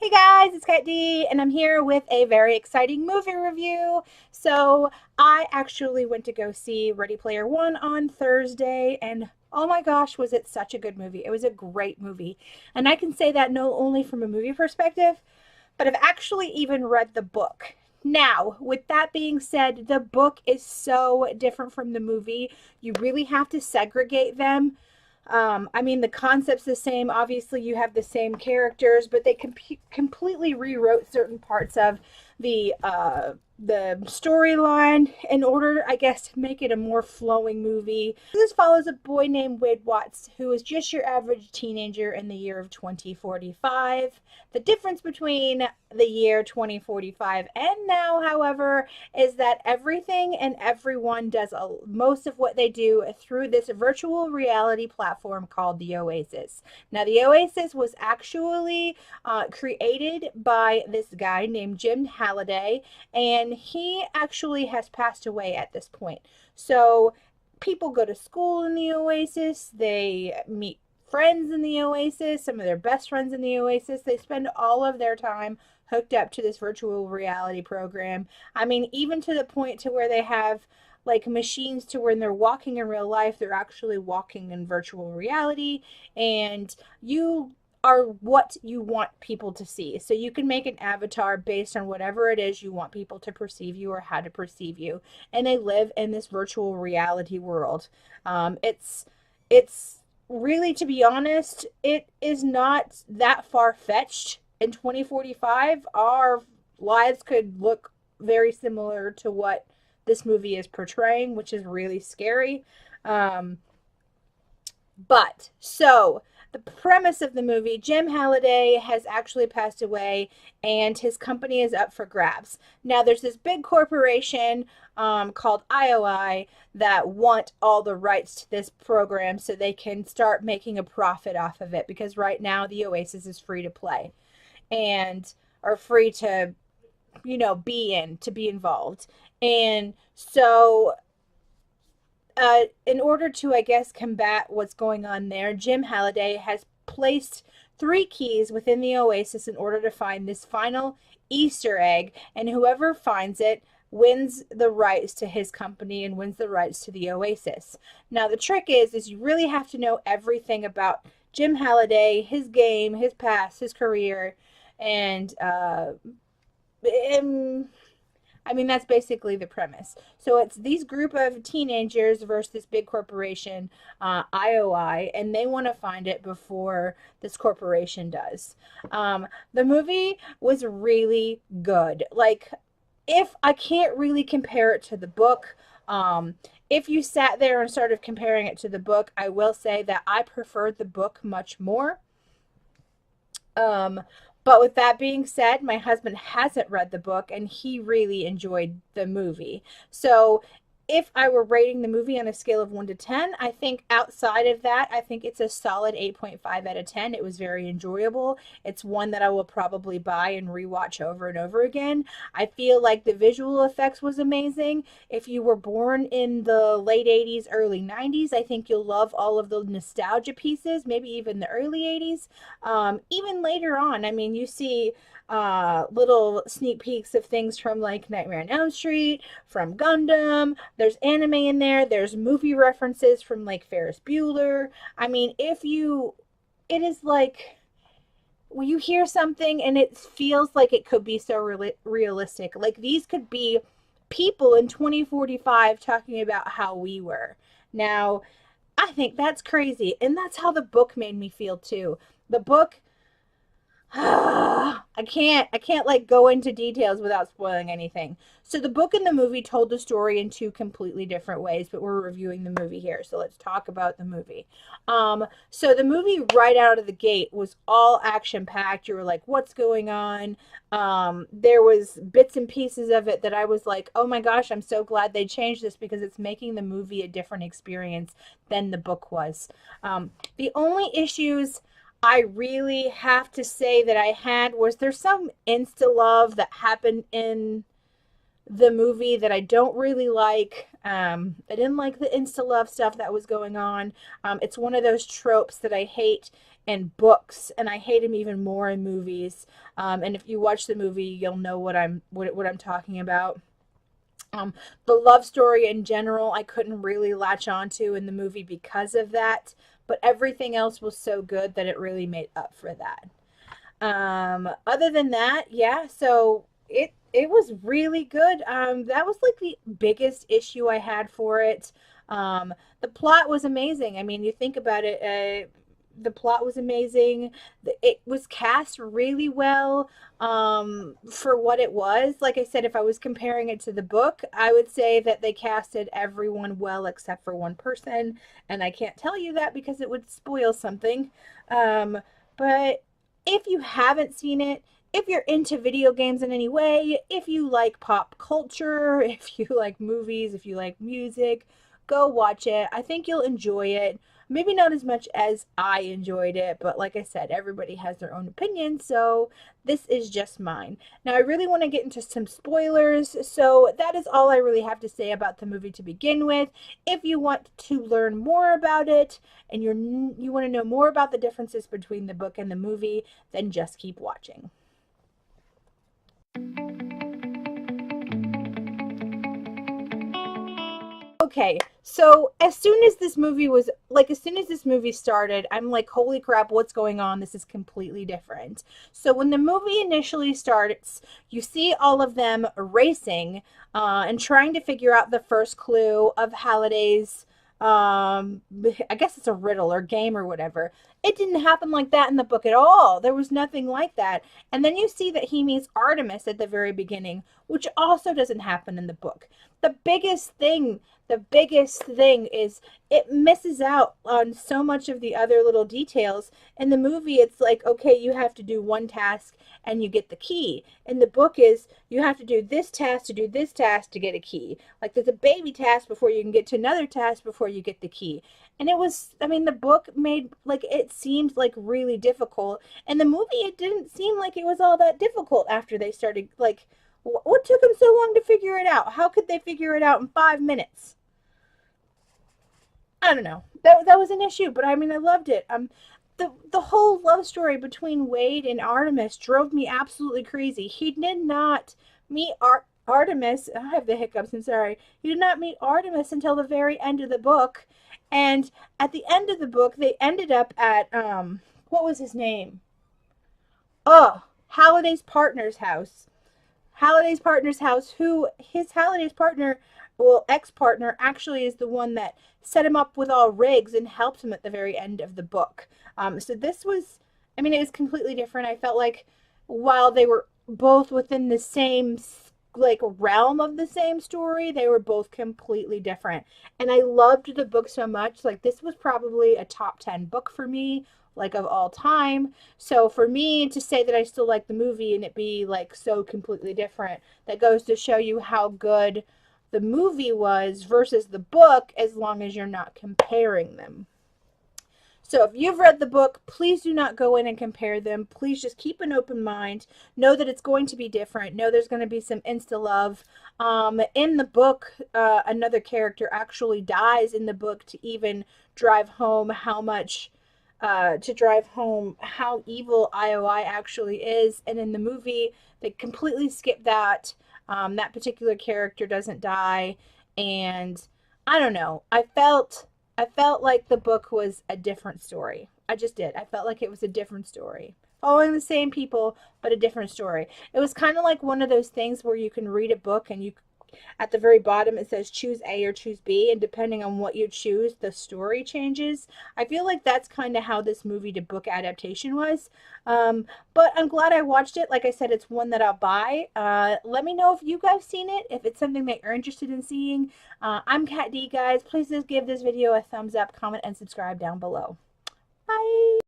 Hey guys, it's Katt Dee, and I'm here with a very exciting movie review. So, I actually went to go see Ready Player One on Thursday, and oh my gosh, was it such a good movie! It was a great movie. And I can say that not only from a movie perspective, but I've actually even read the book. Now, with that being said, the book is so different from the movie. You really have to segregate them. I mean, the concept's the same. Obviously, you have the same characters, but they completely rewrote certain parts of the storyline in order, I guess, to make it a more flowing movie. This follows a boy named Wade Watts, who is just your average teenager in the year of 2045. The difference between the year 2045 and now, however, is that everything and everyone does most of what they do through this virtual reality platform called the Oasis. Now, the Oasis was actually created by this guy named Jim Halliday, and he actually has passed away at this point. So people go to school in the Oasis, they meet friends in the Oasis, some of their best friends in the Oasis. They spend all of their time hooked up to this virtual reality program. I mean, even to the point to where they have like machines to when they're walking in real life, they're actually walking in virtual reality, and you are what you want people to see. So you can make an avatar based on whatever it is you want people to perceive you or how to perceive you. And they live in this virtual reality world. It's really, to be honest, it is not that far-fetched. In 2045, our lives could look very similar to what this movie is portraying, which is really scary. Um, but so the premise of the movie, Jim Halliday has actually passed away and his company is up for grabs. Now there's this big corporation called IOI that want all the rights to this program so they can start making a profit off of it, because right now the Oasis is free to play and are free to, to be involved. And so in order to, I guess, combat what's going on there, Jim Halliday has placed three keys within the Oasis in order to find this final Easter egg, and whoever finds it wins the rights to his company and wins the rights to the Oasis. Now, the trick is you really have to know everything about Jim Halliday, his game, his past, his career, and I mean, that's basically the premise. So it's these group of teenagers versus this big corporation, IOI, and they want to find it before this corporation does. The movie was really good. Like, if I can't really compare it to the book, if you sat there and started comparing it to the book, I will say that I preferred the book much more. Um, but with that being said, my husband hasn't read the book and he really enjoyed the movie. So if I were rating the movie on a scale of 1 to 10, I think outside of that, I think it's a solid 8.5 out of 10. It was very enjoyable. It's one that I will probably buy and rewatch over and over again. I feel like the visual effects was amazing. If you were born in the late 80s, early 90s, I think you'll love all of the nostalgia pieces, maybe even the early 80s. Even later on, I mean, you see little sneak peeks of things from like Nightmare on Elm Street, from Gundam. There's anime in there. There's movie references from like Ferris Bueller. I mean, it is like when you hear something and it feels like it could be so realistic. Like these could be people in 2045 talking about how we were. Now, I think that's crazy, and that's how the book made me feel too. The book I can't like go into details without spoiling anything. So the book and the movie told the story in two completely different ways, but we're reviewing the movie here. So let's talk about the movie. So the movie right out of the gate was all action packed. You were like, what's going on? There was bits and pieces of it that I was like, oh my gosh, I'm so glad they changed this because it's making the movie a different experience than the book was. The only issues I really have to say that I had was there's some insta love that happened in the movie that I don't really like. I didn't like the insta love stuff that was going on. It's one of those tropes that I hate in books, and I hate them even more in movies. And if you watch the movie, you'll know what I'm talking about. Um, the love story in general, I couldn't really latch onto in the movie because of that, but everything else was so good that it really made up for that. Other than that, yeah, so it was really good. That was like the biggest issue I had for it. The plot was amazing. I mean, you think about it, the plot was amazing. It was cast really well for what it was. Like I said, if I was comparing it to the book, I would say that they casted everyone well except for one person, and I can't tell you that because it would spoil something. But if you haven't seen it, if you're into video games in any way, if you like pop culture, if you like movies, if you like music, go watch it. I think you'll enjoy it. Maybe not as much as I enjoyed it, but like I said, everybody has their own opinion, so this is just mine. Now, I really want to get into some spoilers, so that is all I really have to say about the movie to begin with. If you want to learn more about it and you want to know more about the differences between the book and the movie, then just keep watching. Okay, so as soon as this movie started, I'm like, holy crap, what's going on? This is completely different. So when the movie initially starts, you see all of them racing and trying to figure out the first clue of Halliday's, I guess it's a riddle or game or whatever. It didn't happen like that in the book at all. There was nothing like that. And then you see that he meets Artemis at the very beginning, which also doesn't happen in the book. The biggest thing is it misses out on so much of the other little details. In the movie, it's like, okay, you have to do one task and you get the key. In the book is you have to do this task to do this task to get a key. Like there's a baby task before you can get to another task before you get the key. And it was, I mean, the book made like it seemed like really difficult. And the movie, it didn't seem like it was all that difficult after they started like what took them so long to figure it out? How could they figure it out in 5 minutes? I don't know. That was an issue, but I mean, I loved it. The whole love story between Wade and Artemis drove me absolutely crazy. He did not meet Artemis. I have the hiccups. I'm sorry. He did not meet Artemis until the very end of the book, and at the end of the book, they ended up at what was his name? Oh, Halliday's partner's house. Halliday's partner's house, who his Halliday's partner, well, ex-partner, actually is the one that set him up with all rigs and helped him at the very end of the book. So this was, I mean, it was completely different. I felt like while they were both within the same like realm of the same story, they were both completely different. And I loved the book so much. Like this was probably a top 10 book for me, like of all time. So for me to say that I still like the movie and it be like so completely different, that goes to show you how good the movie was versus the book, as long as you're not comparing them. So if you've read the book, please do not go in and compare them. Please just keep an open mind. Know that it's going to be different. Know there's going to be some insta love. In the book, another character actually dies in the book to even drive home how much to drive home how evil IOI actually is. And in the movie, they completely skip that. That particular character doesn't die. And I don't know. I felt like the book was a different story. I just did. I felt like it was a different story. Following the same people, but a different story. It was kind of like one of those things where you can read a book and you at the very bottom it says choose A or choose B, and depending on what you choose, the story changes. I feel like that's kind of how this movie to book adaptation was. But I'm glad I watched it. Like I said, it's one that I'll buy. Let me know if you guys seen it, if it's something that you're interested in seeing. I'm Katt Dee, guys. Please just give this video a thumbs up, comment, and subscribe down below. Bye!